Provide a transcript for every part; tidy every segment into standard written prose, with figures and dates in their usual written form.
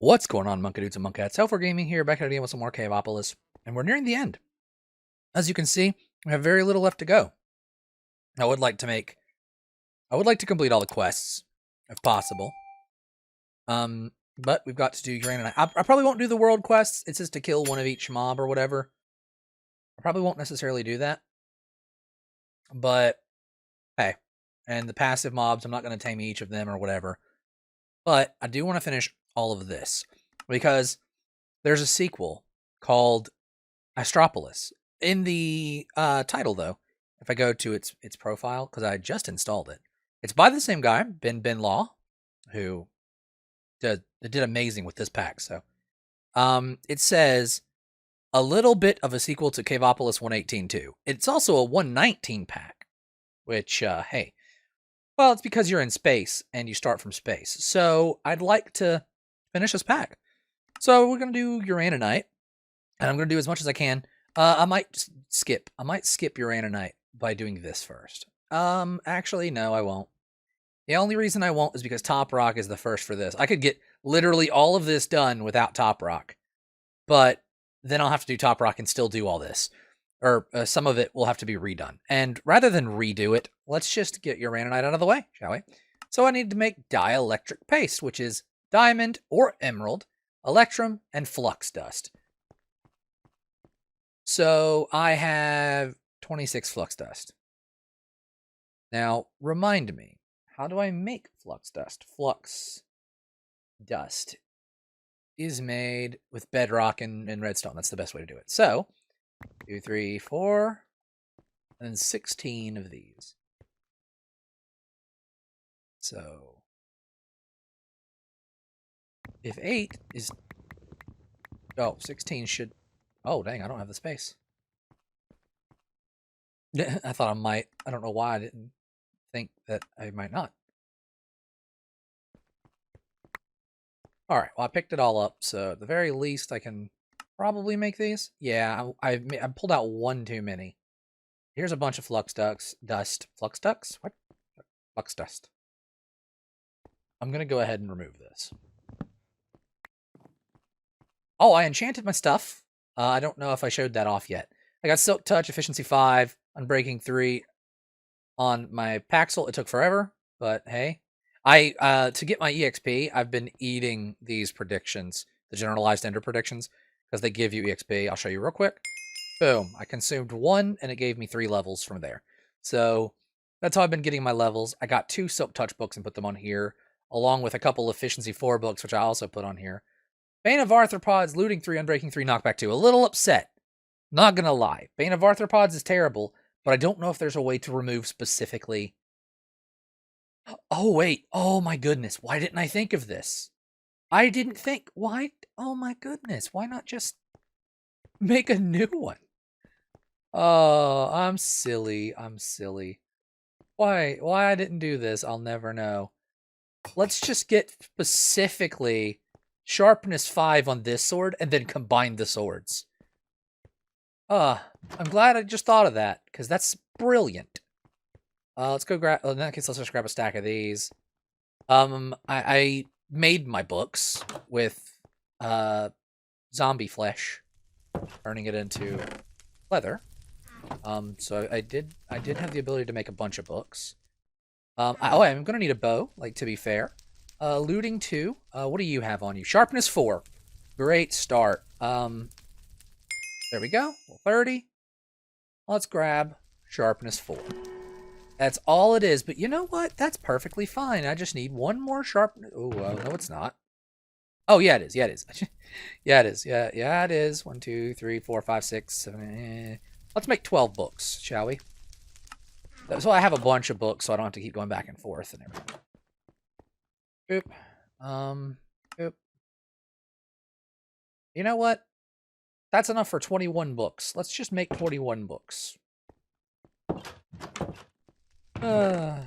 What's going on, Monkey Dudes and Monkeyats? Helfer Gaming here, back at it again with some more Caveopolis, and we're nearing the end. As you can see, we have very little left to go. I would like to complete all the quests, if possible. But we've got to do Uranium. I probably won't do the world quests. It's just to kill one of each mob or whatever. I probably won't necessarily do that. But, hey. And the passive mobs, I'm not going to tame each of them or whatever. But I do want to finish all of this. Because there's a sequel called Astropolis. In the title, though, if I go to its profile, because I just installed it, it's by the same guy, Ben Law, who did amazing with this pack. So, it says a little bit of a sequel to Caveopolis 118.2. It's also a 119 pack, which, hey, well, it's because you're in space and you start from space. So I'd like to finish this pack. So we're gonna do Uraninite, and I'm gonna do as much as I can. I might skip Uraninite by doing this first. Actually, no, I won't. The only reason I won't is because Top Rock is the first for this. I could get literally all of this done without Top Rock, but then I'll have to do Top Rock and still do all this. Or some of it will have to be redone. And rather than redo it, let's just get Uraninite out of the way, shall we? So I need to make dielectric paste, which is diamond or emerald, electrum, and flux dust. So I have 26 flux dust. Now, remind me, how do I make flux dust? Flux dust is made with bedrock and redstone. That's the best way to do it. So, 2, 3, 4, and then 16 of these. So, if 8 is... Oh, 16 should... Oh, dang, I don't have the space. I thought I might. I don't know why I didn't think that I might not. Alright, well, I picked it all up, so at the very least I can probably make these. Yeah, I pulled out one too many. Here's a bunch of flux dust. Flux ducks? What? Flux dust. I'm going to go ahead and remove this. Oh, I enchanted my stuff. I don't know if I showed that off yet. I got Silk Touch, Efficiency 5, Unbreaking 3. On my Paxel, it took forever, but hey. To get my EXP, I've been eating these predictions, the generalized ender predictions, because they give you EXP. I'll show you real quick. Boom. I consumed 1, and it gave me 3 levels from there. So, that's how I've been getting my levels. I got 2 Silk Touch books and put them on here, along with a couple Efficiency 4 books, which I also put on here. Bane of Arthropods, Looting 3, Unbreaking 3, Knockback 2. A little upset. Not gonna lie. Bane of Arthropods is terrible, but I don't know if there's a way to remove specifically... Oh, wait. Oh, my goodness. Why didn't I think of this? I didn't think... Why? Oh, my goodness. Why not just make a new one? Oh, I'm silly. I'm silly. Why I didn't do this, I'll never know. Let's just get specifically sharpness 5 on this sword and then combine the swords. I'm glad I just thought of that, because that's brilliant. Let's go grab... in that case, let's just grab a stack of these. I made my books with zombie flesh, turning it into leather. So I did have the ability to make a bunch of books. I'm gonna need a bow, like, to be fair. Looting 2. What do you have on you? Sharpness 4. Great start. There we go. 30. Let's grab sharpness 4. That's all it is, but you know what? That's perfectly fine. I just need one more sharpness. Oh, no, it's not. Oh, yeah, it is. Yeah, it is. Yeah, it is. Yeah, it is. 1, 2, 3, 4, 5, 6, 7. Let's make 12 books, shall we? So I have a bunch of books, so I don't have to keep going back and forth and everything. Oop. You know what? That's enough for 21 books. Let's just make 21 books. 21.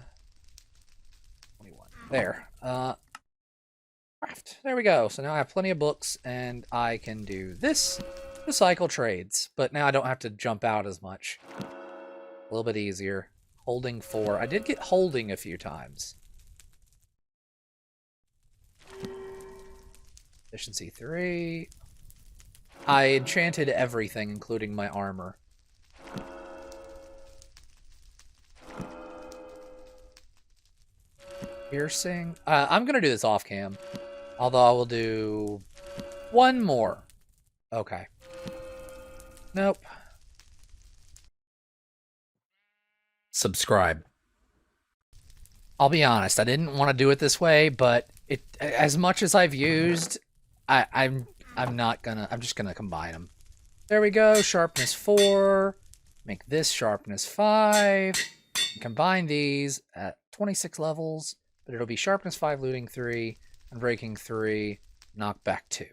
There. Craft. There we go. So now I have plenty of books, and I can do this. Recycle trades. But now I don't have to jump out as much. A little bit easier. Holding 4. I did get holding a few times. Efficiency 3. I enchanted everything, including my armor. Piercing. I'm going to do this off cam. Although I will do one more. Okay. Nope. Subscribe. I'll be honest, I didn't want to do it this way, but it, as much as I've used, I'm just gonna combine them. There we go, sharpness 4, make this sharpness 5, combine these at 26 levels, but it'll be sharpness 5, looting 3, unbreaking 3, knockback 2.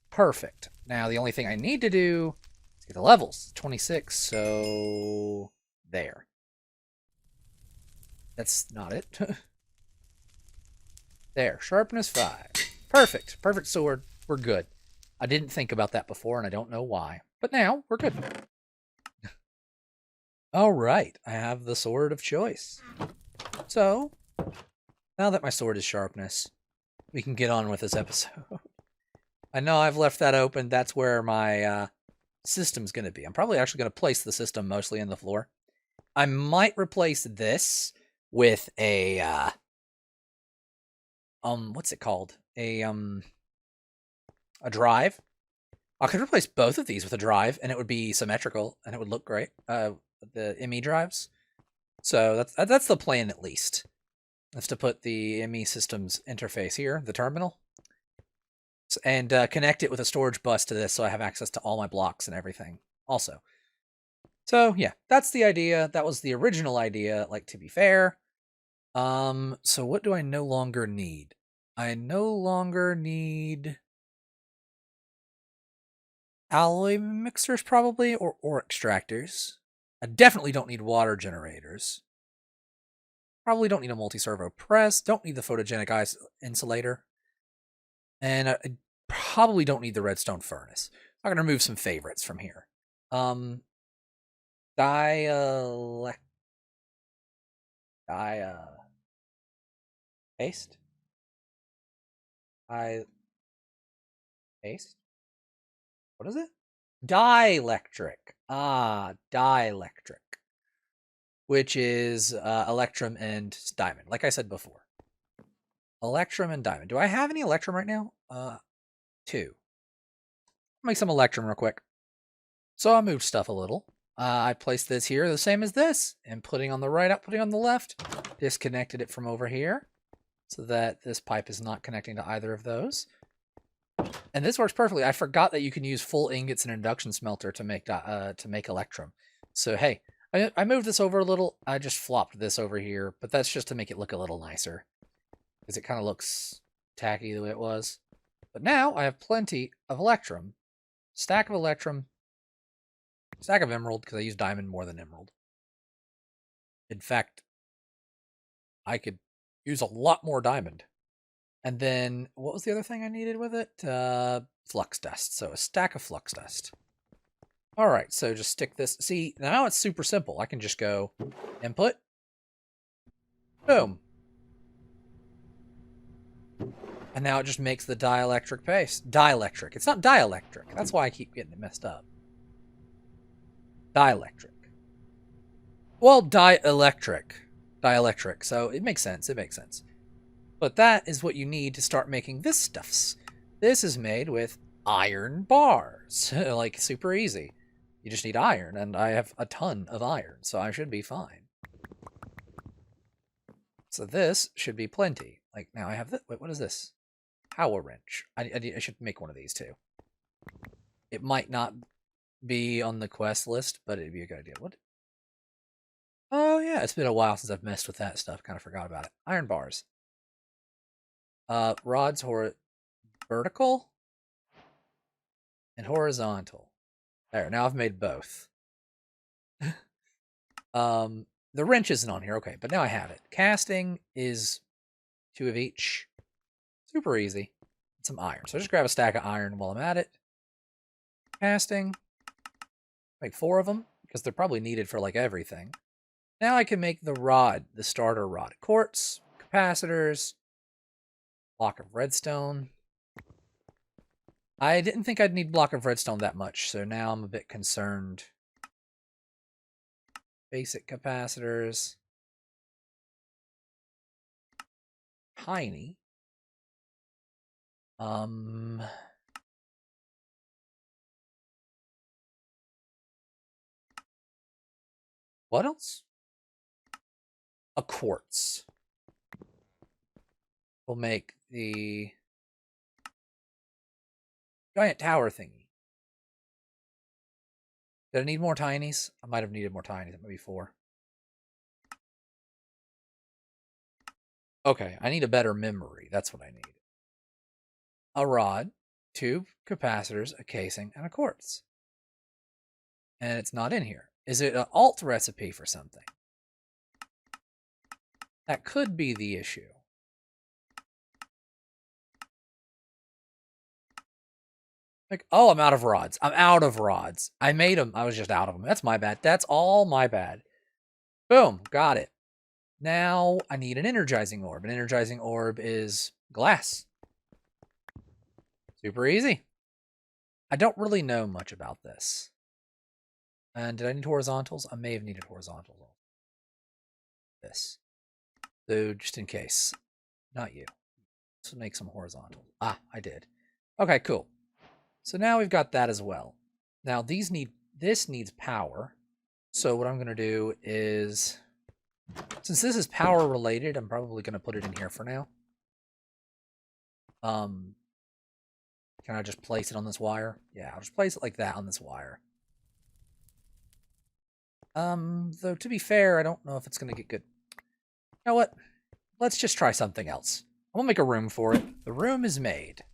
Perfect. Now the only thing I need to do is get the levels, 26, so there. That's not it. There, sharpness 5. Perfect. Perfect sword. We're good. I didn't think about that before, and I don't know why. But now, we're good. Alright, I have the sword of choice. So, now that my sword is sharpness, we can get on with this episode. I know I've left that open. That's where my system's going to be. I'm probably actually going to place the system mostly in the floor. I might replace this with a what's it called? A drive. I could replace both of these with a drive and it would be symmetrical and it would look great. The ME drives. So that's the plan at least. That's to put the ME systems interface here, the terminal, and connect it with a storage bus to this so I have access to all my blocks and everything also. So yeah, that's the idea. That was the original idea, like, to be fair. So what do I no longer need? I no longer need alloy mixers, probably, or ore extractors. I definitely don't need water generators. Probably don't need a multi-servo press. Don't need the photogenic ice insulator. And I probably don't need the redstone furnace. I'm going to remove some favorites from here. Paste? Paste? What is it? Dielectric. Ah, dielectric. Which is electrum and diamond, like I said before. Electrum and diamond. Do I have any electrum right now? 2. Make some electrum real quick. So I moved stuff a little. I placed this here the same as this, and putting on the right up, putting on the left. Disconnected it from over here so that this pipe is not connecting to either of those. And this works perfectly. I forgot that you can use full ingots and induction smelter to make electrum. So hey, I moved this over a little. I just flopped this over here, but that's just to make it look a little nicer, because it kind of looks tacky the way it was. But now I have plenty of electrum. Stack of electrum. Stack of emerald, because I use diamond more than emerald. In fact, I could use a lot more diamond. And then, what was the other thing I needed with it? Flux dust. So a stack of flux dust. All right, so just stick this. See, now it's super simple. I can just go input. Boom. And now it just makes the dielectric paste. Dielectric. It's not dielectric. That's why I keep getting it messed up. Dielectric. Well, dielectric. Dielectric. So it makes sense. It makes sense. But that is what you need to start making this stuffs. This is made with iron bars. Like, super easy. You just need iron, and I have a ton of iron, so I should be fine. So this should be plenty. Like, now I have this. Wait, what is this? Powah wrench. I should make one of these, too. It might not be on the quest list, but it'd be a good idea. What? Oh, yeah, it's been a while since I've messed with that stuff. Kind of forgot about it. Iron bars. Rods vertical and horizontal. There, now I've made both. The wrench isn't on here, okay, but now I have it. Casting is 2 of each. Super easy. And some iron. So just grab a stack of iron while I'm at it. Casting. Make 4 of them, because they're probably needed for, like, everything. Now I can make the rod, the starter rod. Quartz, capacitors, block of redstone. I didn't think I'd need block of redstone that much, so now I'm a bit concerned. Basic capacitors. Tiny. What else? A quartz. We'll make the giant tower thingy. Did I need more tinies? I might have needed more tinies. Maybe 4. Okay, I need a better memory. That's what I need. A rod, 2 capacitors, a casing, and a quartz. And it's not in here. Is it an alt recipe for something? That could be the issue. Like, oh, I'm out of rods. I'm out of rods. I made them. I was just out of them. That's my bad. That's all my bad. Boom. Got it. Now I need an energizing orb. An energizing orb is glass. Super easy. I don't really know much about this. And did I need horizontals? I may have needed horizontals. This. So just in case. Not you. Let's make some horizontal. Ah, I did. Okay, cool. So now we've got that as well. Now this needs power. So what I'm going to do is, since this is power related, I'm probably going to put it in here for now. Can I just place it on this wire? Yeah, I'll just place it like that on this wire. Though to be fair, I don't know if it's going to get good. You know what? Let's just try something else. I'm going to make a room for it. The room is made.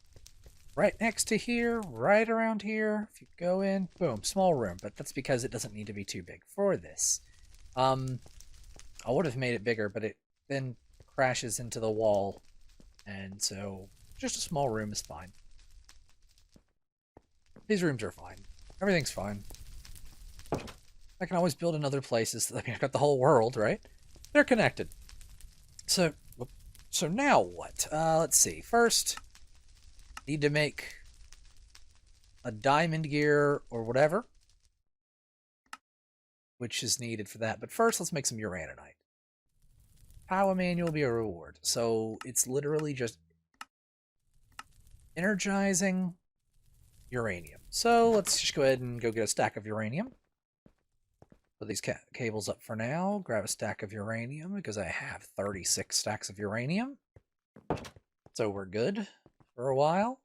Right next to here, right around here. If you go in, boom, small room. But that's because it doesn't need to be too big for this. I would have made it bigger, but it then crashes into the wall. And so just a small room is fine. These rooms are fine. Everything's fine. I can always build in other places. I mean, I've got the whole world, right? They're connected. So now what? Let's see. First, need to make a diamond gear or whatever, which is needed for that. But first, let's make some uraninite. Powah manual will be a reward. So it's literally just energizing uranium. So let's just go ahead and go get a stack of uranium. Put these cables up for now. Grab a stack of uranium because I have 36 stacks of uranium. So we're good for a while.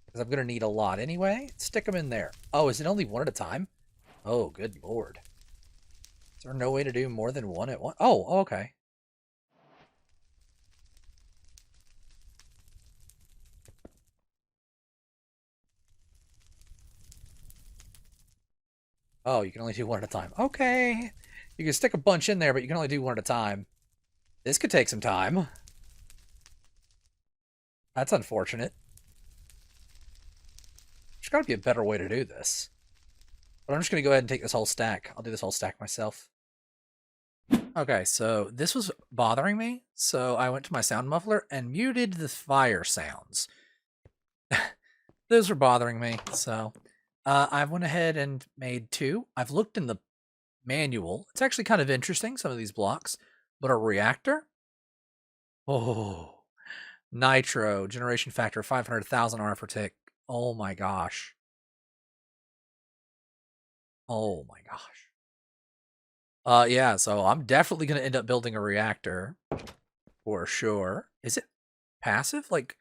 Because I'm going to need a lot anyway. Stick them in there. Oh, is it only one at a time? Oh, good lord. Is there no way to do more than one at once? Oh, okay. Oh, you can only do one at a time. Okay. You can stick a bunch in there, but you can only do one at a time. This could take some time. That's unfortunate. There's got to be a better way to do this. But I'm just going to go ahead and take this whole stack. I'll do this whole stack myself. Okay, so this was bothering me. So I went to my sound muffler and muted the fire sounds. Those were bothering me. So I went ahead and made 2. I've looked in the manual. It's actually kind of interesting, some of these blocks. But a reactor? Oh, nitro, generation factor, 500,000 R per tick. Oh my gosh. Oh my gosh. Yeah, so I'm definitely going to end up building a reactor. For sure. Is it passive? Like,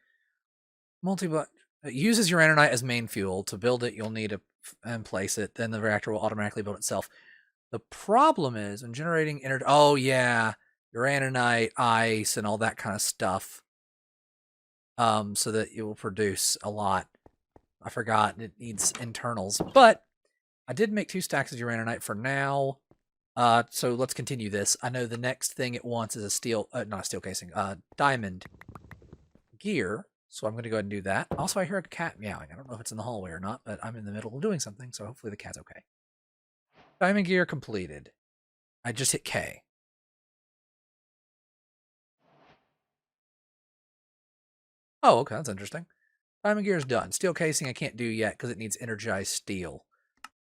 it uses uraninite as main fuel. To build it, you'll need to and place it. Then the reactor will automatically build itself. The problem is when generating energy. Oh, yeah. Uraninite, ice, and all that kind of stuff. So that it will produce a lot. I forgot it needs internals. But I did make 2 stacks of uraninite for now. So let's continue this. I know the next thing it wants is a steel, not a steel casing, diamond gear. So I'm going to go ahead and do that. Also, I hear a cat meowing. I don't know if it's in the hallway or not, but I'm in the middle of doing something, so hopefully the cat's okay. Diamond gear completed. I just hit K. Oh, okay, that's interesting. Diamond gear is done. Steel casing I can't do yet because it needs energized steel.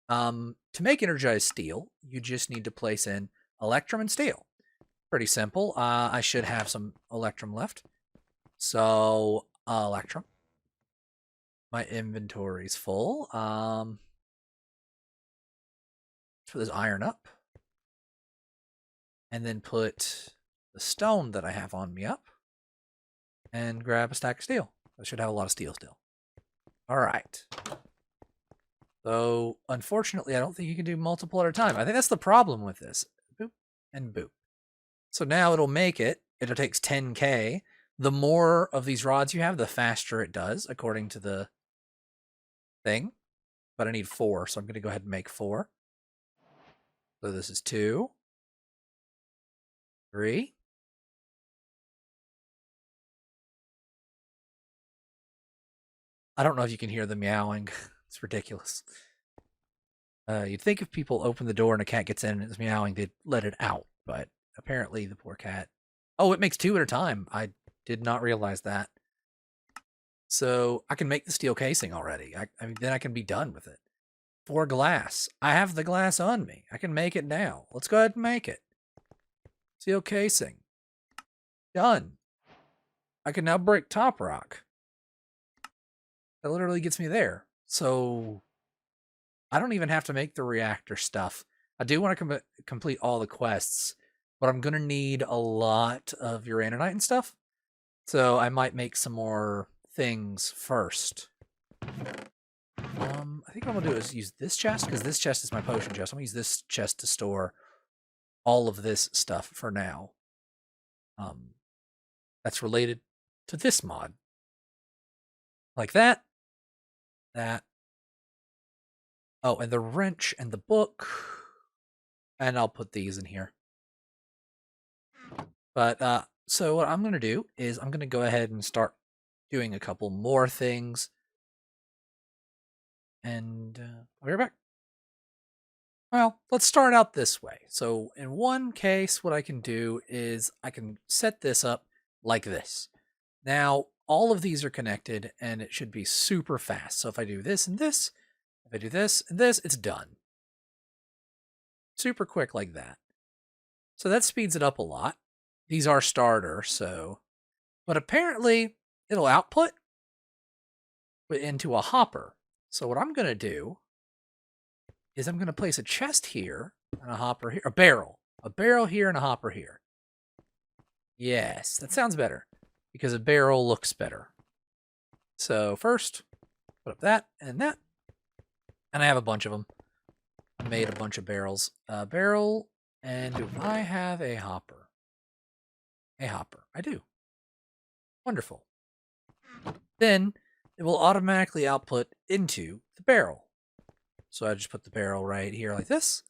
To make energized steel, you just need to place in electrum and steel. Pretty simple. I should have some electrum left. So, electrum. My inventory's full. Let's put this iron up. And then put the stone that I have on me up. And grab a stack of steel. I should have a lot of steel still. Alright. So, unfortunately, I don't think you can do multiple at a time. I think that's the problem with this. Boop and boop. So now it'll make it. It takes 10k. The more of these rods you have, the faster it does, according to the thing. But I need 4, so I'm going to go ahead and make 4. So this is 2. 3. I don't know if you can hear the meowing. It's ridiculous. You'd think if people open the door and a cat gets in and it's meowing, they'd let it out. But apparently the poor cat... Oh, it makes 2 at a time. I did not realize that. So I can make the steel casing already. I mean, then I can be done with it. 4 glass. I have the glass on me. I can make it now. Let's go ahead and make it. Steel casing. Done. I can now break top rock. That literally gets me there. So I don't even have to make the reactor stuff. I do want to complete all the quests, but I'm going to need a lot of uraninite and stuff. So I might make some more things first. I think what I'm going to do is use this chest, because this chest is my potion chest. I'm going to use this chest to store all of this stuff for now. That's related to this mod. Like that. That. Oh, and the wrench and the book. And I'll put these in here. But, so what I'm going to do is I'm going to go ahead and start doing a couple more things. And I'll be right back. Well, let's start out this way. So in one case, what I can do is I can set this up like this. Now, all of these are connected and it should be super fast. So if I do this and this, if I do this and this, it's done. Super quick like that. So that speeds it up a lot. These are starter, so... But apparently, it'll output into a hopper. So what I'm going to do is I'm going to place a chest here and a hopper here. A barrel. A barrel here and a hopper here. Yes, that sounds better. Because a barrel looks better. So first, put up that and that. And I have a bunch of them. I made a bunch of barrels. Barrel, and do I have a hopper? A hopper. I do. Wonderful. Then it will automatically output into the barrel. So I just put the barrel right here like this.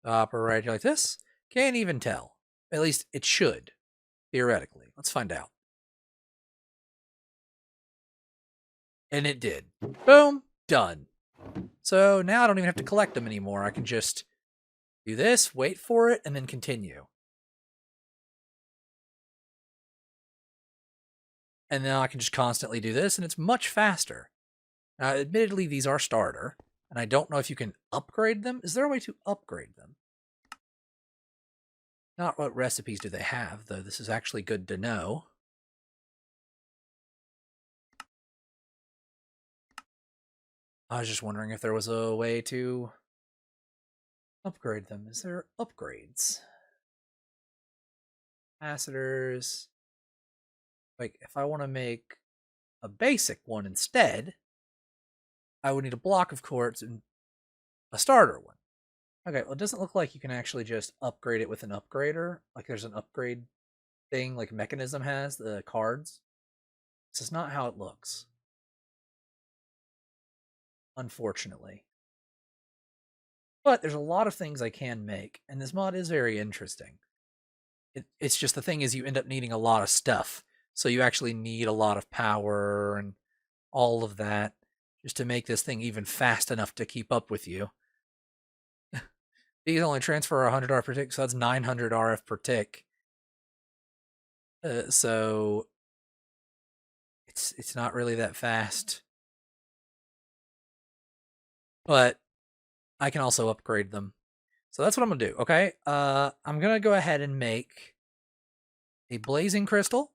The hopper right here like this. Can't even tell. At least it should, theoretically. Let's find out. And it did. Boom. Done. So now I don't even have to collect them anymore. I can just do this, wait for it, and then continue. And now I can just constantly do this, and it's much faster. Now, admittedly, these are starter, and I don't know if you can upgrade them. Is there a way to upgrade them? Not what recipes do they have, though this is actually good to know. I was just wondering if there was a way to upgrade them. Is there upgrades? Capacitors. Like, if I want to make a basic one instead, I would need a block of quartz and a starter one. Okay, well, it doesn't look like you can actually just upgrade it with an upgrader. Like, there's an upgrade thing, like Mechanism has, the cards. This is not how it looks. Unfortunately. But there's a lot of things I can make, and this mod is very interesting. It's just the thing is you end up needing a lot of stuff. So you actually need a lot of power and all of that just to make this thing even fast enough to keep up with you. These only transfer 100 RF per tick, so that's 900 RF per tick. So It's not really that fast. But I can also upgrade them. So that's what I'm gonna do, okay? I'm gonna go ahead and make a blazing crystal,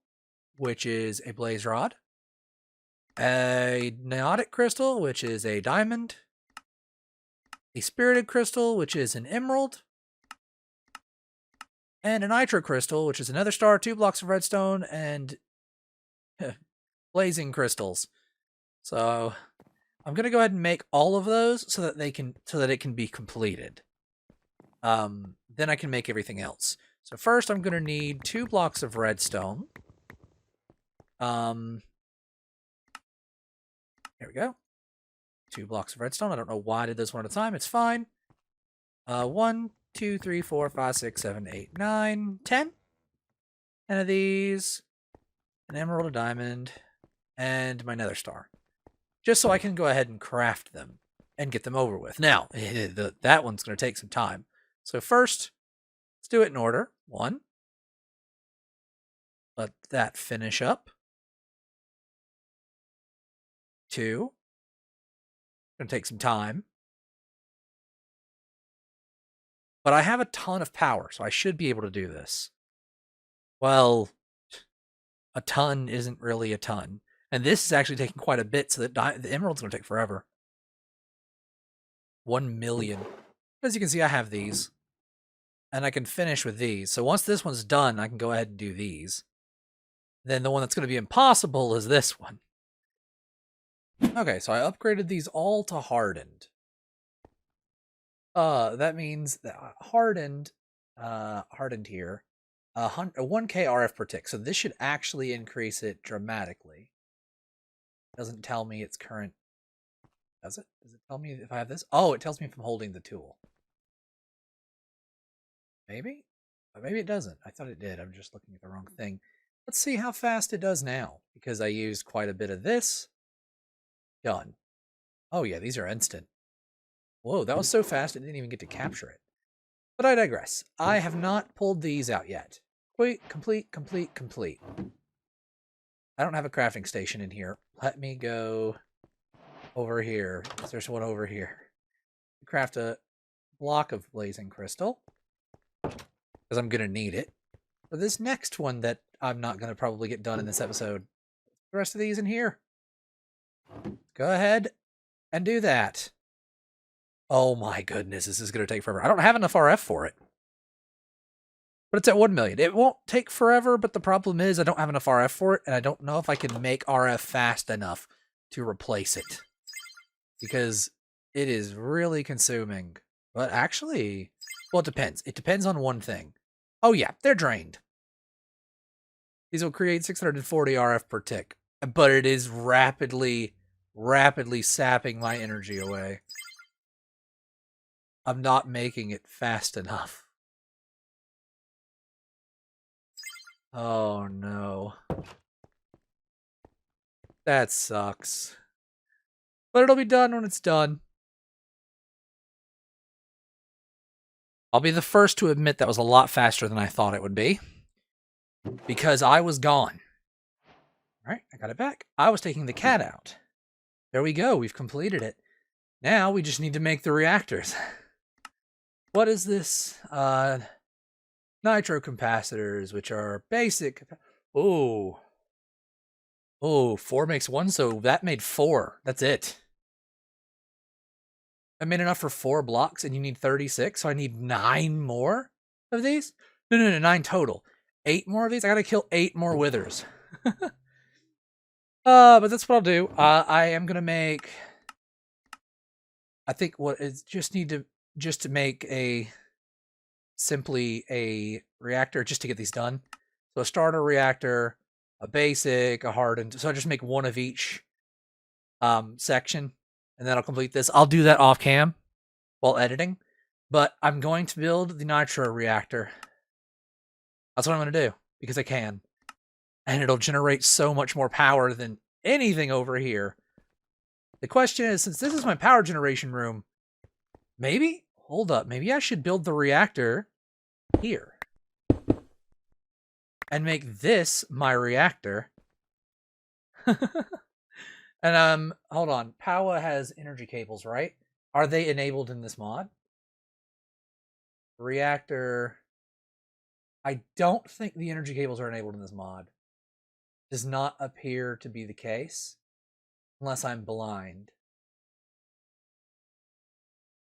which is a blaze rod, a neotic crystal, which is a diamond, a spirited crystal, which is an emerald, and a nitro crystal, which is another star, 2 blocks of redstone, and blazing crystals. So I'm gonna go ahead and make all of those so that it can be completed. Then I can make everything else. So first I'm gonna need 2 blocks of redstone. Here we go. 2 blocks of redstone. I don't know why I did this one at a time. It's fine. 1, 2, 3, 4, 5, 6, 7, 8, 9, 10. 10 of these. An emerald, a diamond, and my nether star. Just so I can go ahead and craft them and get them over with. Now, that one's going to take some time. So first, let's do it in order. 1. Let that finish up. 2. Going to take some time. But I have a ton of power, so I should be able to do this. Well, a ton isn't really a ton. And this is actually taking quite a bit, so that the emerald's going to take forever. 1 million. As you can see, I have these. And I can finish with these. So once this one's done, I can go ahead and do these. Then the one that's going to be impossible is this one. Okay, so I upgraded these all to hardened. That means that hardened here, 1k RF per tick. So this should actually increase it dramatically. Doesn't tell me its current. Does it? Does it tell me if I have this? Oh, it tells me if I'm holding the tool. Maybe? Maybe it doesn't. I thought it did. I'm just looking at the wrong thing. Let's see how fast it does now, because I used quite a bit of this. Done. Oh yeah, these are instant. Whoa, that was so fast it didn't even get to capture it. But I digress. I have not pulled these out yet. Complete. I don't have a crafting station in here. Let me go over here. There's one over here. Craft a block of blazing crystal, because I'm going to need it. For this next one that I'm not going to probably get done in this episode, the rest of these in here. Go ahead and do that. Oh my goodness, this is going to take forever. I don't have enough RF for it. But it's at 1 million. It won't take forever, but the problem is I don't have enough RF for it, and I don't know if I can make RF fast enough to replace it. Because it is really consuming. But actually, well, it depends. It depends on one thing. Oh yeah, they're drained. These will create 640 RF per tick. But it is rapidly sapping my energy away. I'm not making it fast enough. Oh no. That sucks. But it'll be done when it's done. I'll be the first to admit that was a lot faster than I thought it would be. Because I was gone. Alright, I got it back. I was taking the cat out. There we go, we've completed it. Now we just need to make the reactors. What is this? Nitro capacitors, which are basic. Oh. Oh, 4 makes 1, so that made 4. That's it. I made enough for 4 blocks, and you need 36, so I need 9 more of these? No, 9 total. 8 more of these? I gotta kill 8 more withers. But that's what I'll do. I am gonna make... I think what is just to make simply a reactor just to get these done. So a starter reactor, a basic, a hardened. So I just make one of each section, and then I'll complete this. I'll do that off cam while editing, but I'm going to build the nitro reactor. That's what I'm going to do because I can, and it'll generate so much more power than anything over here. The question is, since this is my power generation room, maybe I should build the reactor here and make this my reactor. And hold on. Powah has energy cables, right? Are they enabled in this mod? Reactor. I don't think the energy cables are enabled in this mod. Does not appear to be the case. Unless I'm blind.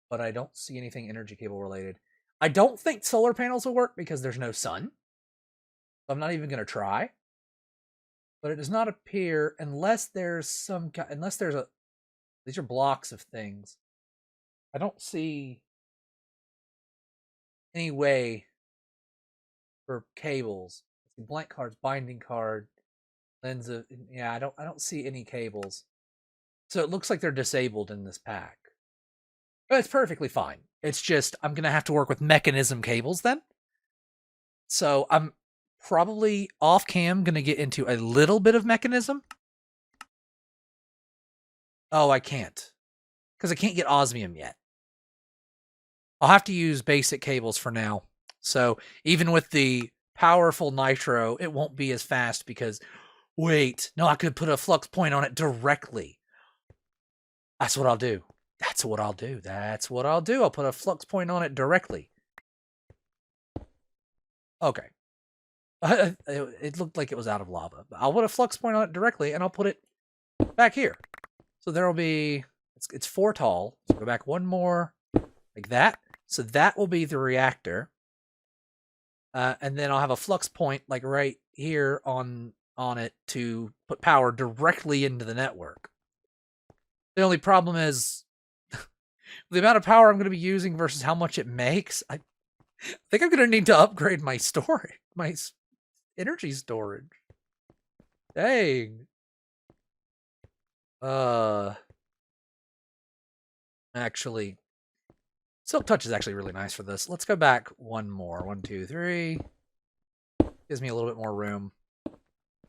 But I don't see anything energy cable related. I don't think solar panels will work because there's no sun. I'm not even going to try. But it does not appear unless there's some unless there's a these are blocks of things. I don't see any way for cables. Blank cards, binding card, lens of yeah, I don't see any cables. So it looks like they're disabled in this pack. But it's perfectly fine. It's just I'm gonna have to work with mechanism cables then. So I'm probably off cam gonna get into a little bit of mechanism. Oh, I can't. Because I can't get osmium yet. I'll have to use basic cables for now. So even with the powerful nitro, it won't be as fast because wait, no, I could put a flux point on it directly. That's what I'll do. That's what I'll do. That's what I'll do. I'll put a flux point on it directly. Okay. It looked like it was out of lava. I'll put a flux point on it directly, and I'll put it back here. So there will be... It's 4 tall. So go back one more, like that. So that will be the reactor. And then I'll have a flux point, like right here on it to put power directly into the network. The only problem is... the amount of power I'm going to be using versus how much it makes, I think I'm going to need to upgrade my storage, my energy storage. Dang. Actually, Silk Touch is actually really nice for this. Let's go back one more. 1, 2, 3. Gives me a little bit more room.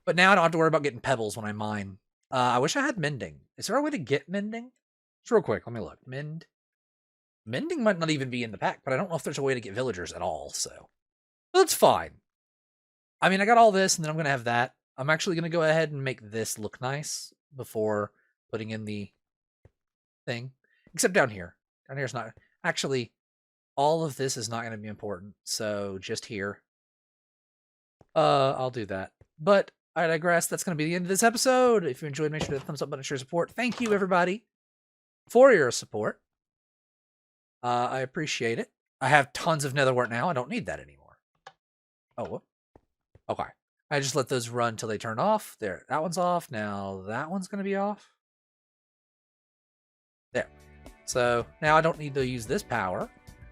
But now I don't have to worry about getting pebbles when I mine. I wish I had mending. Is there a way to get mending? Just real quick, let me look. Mending might not even be in the pack, but I don't know if there's a way to get villagers at all, so that's fine. I mean, I got all this, and then I'm going to have that. I'm actually going to go ahead and make this look nice before putting in the thing. Except down here. Down here's not... Actually, all of this is not going to be important, so just here. I'll do that. But I digress. That's going to be the end of this episode. If you enjoyed, make sure to hit the thumbs up button and share support. Thank you, everybody, for your support. I appreciate it. I have tons of nether wart now. I don't need that anymore. Oh, okay. I just let those run till they turn off. There, that one's off. Now that one's going to be off. There. So now I don't need to use this power.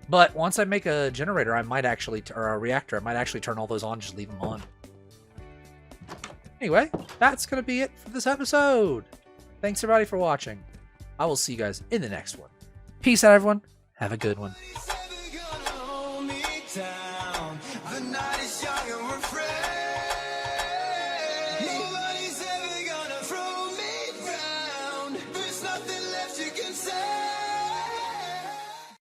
But once I make a generator, I might actually, or a reactor, I might actually turn all those on, just leave them on. Anyway, that's going to be it for this episode. Thanks everybody for watching. I will see you guys in the next one. Peace out, everyone. Have a good one.